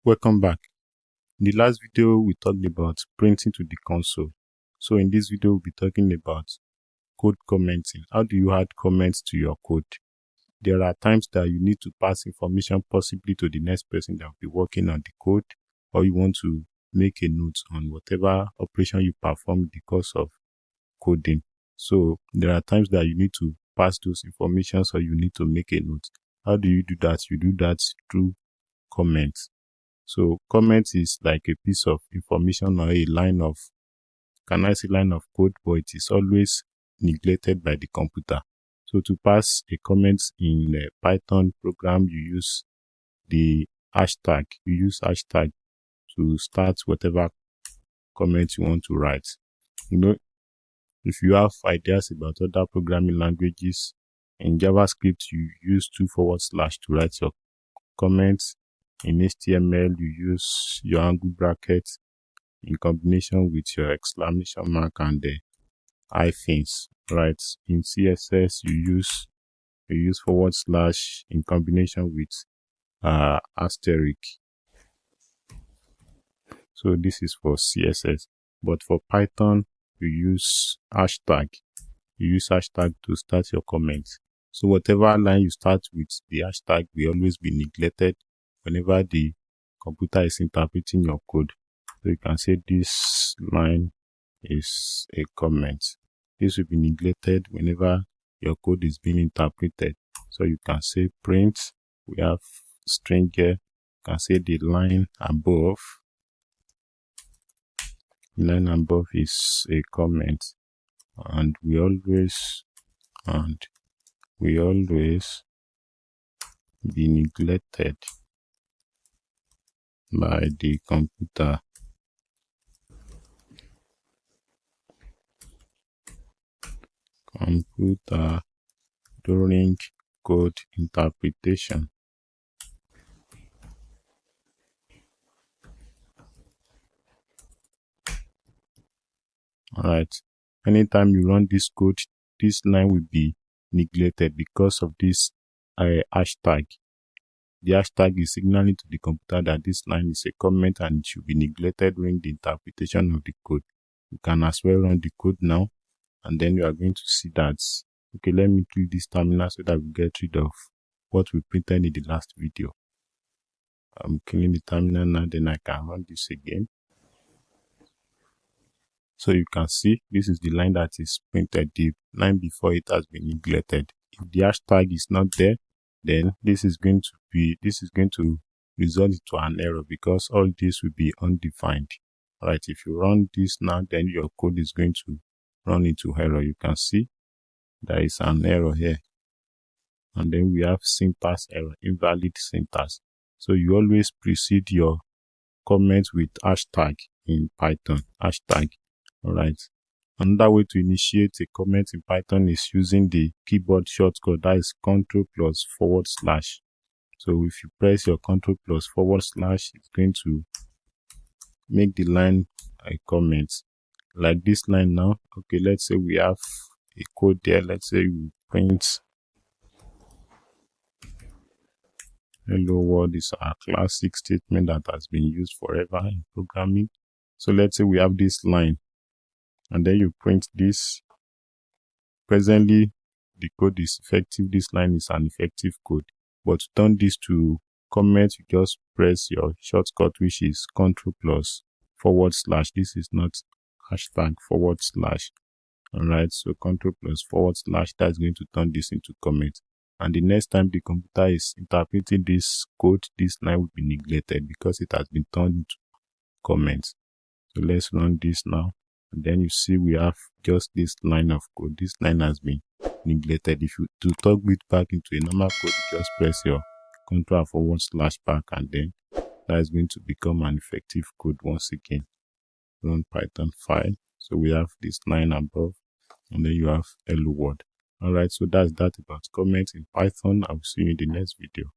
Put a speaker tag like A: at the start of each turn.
A: Welcome back. In the last video, we talked about printing to the console. So in this video, we'll be talking about code commenting. How do you add comments to your code? There are times that you need to pass information possibly to the next person that will be working on the code, or you want to make a note on whatever operation you perform in the course of coding. So there are times that you need to pass those informations or you need to make a note. How do you do that? You do that through comments. So comment is like a piece of information or a line of, can I say line of code, but it is always neglected by the computer. So to pass a comment in a Python program, you use the hashtag. You use hashtag to start whatever comment you want to write. You know, if you have ideas about other programming languages, in JavaScript, you use 2/ to write your comments. In HTML, you use your angle bracket in combination with your exclamation mark and the hyphens, right? In CSS, you use / in combination with asterisk. So this is for CSS, but for Python, you use hashtag. You use hashtag to start your comments. So whatever line you start with, the hashtag will always be neglected whenever the computer is interpreting your code. So you can say this line is a comment. This will be neglected whenever your code is being interpreted. So you can say print. We have string here. You can say the line above. The line above is a comment, and we always be neglected by the computer. During code interpretation. Alright, anytime you run this code, this line will be neglected because of this hashtag. The hashtag is signaling to the computer that this line is a comment and it should be neglected during the interpretation of the code. You can as well run the code now, and then you are going to see that. Okay, let me kill this terminal so that we get rid of what we printed in the last video. I'm killing the terminal now, then I can run this again. So you can see this is the line that is printed. The line before it has been neglected. If the hashtag is not there, then this is going to result into an error because all this will be undefined. Alright, if you run this now, then your code is going to run into error. You can see there is an error here. And then we have syntax error, invalid syntax. So you always precede your comment with hashtag in Python, hashtag. Alright. Another way to initiate a comment in Python is using the keyboard shortcut, that is Ctrl+/. So if you press your Ctrl+/, it's going to make the line a comment. Like this line now. Okay, let's say we have a code there. Let's say we print hello world is our classic statement that has been used forever in programming. So let's say we have this line, and then you print this. Presently, the code is effective. This line is an effective code. But to turn this to comment, you just press your shortcut, which is Ctrl+/. This is not hashtag /. Alright, so Ctrl+/, that's going to turn this into comment. And the next time the computer is interpreting this code, this line will be neglected because it has been turned into comment. So let's run this now. And then you see we have just this line of code. This line has been neglected. If you to toggle it back into a normal code, you just press your Ctrl /back, and then that is going to become an effective code once again. Run Python file. So we have this line above, and then you have hello world. Alright, so that's that about comments in Python. I will see you in the next video.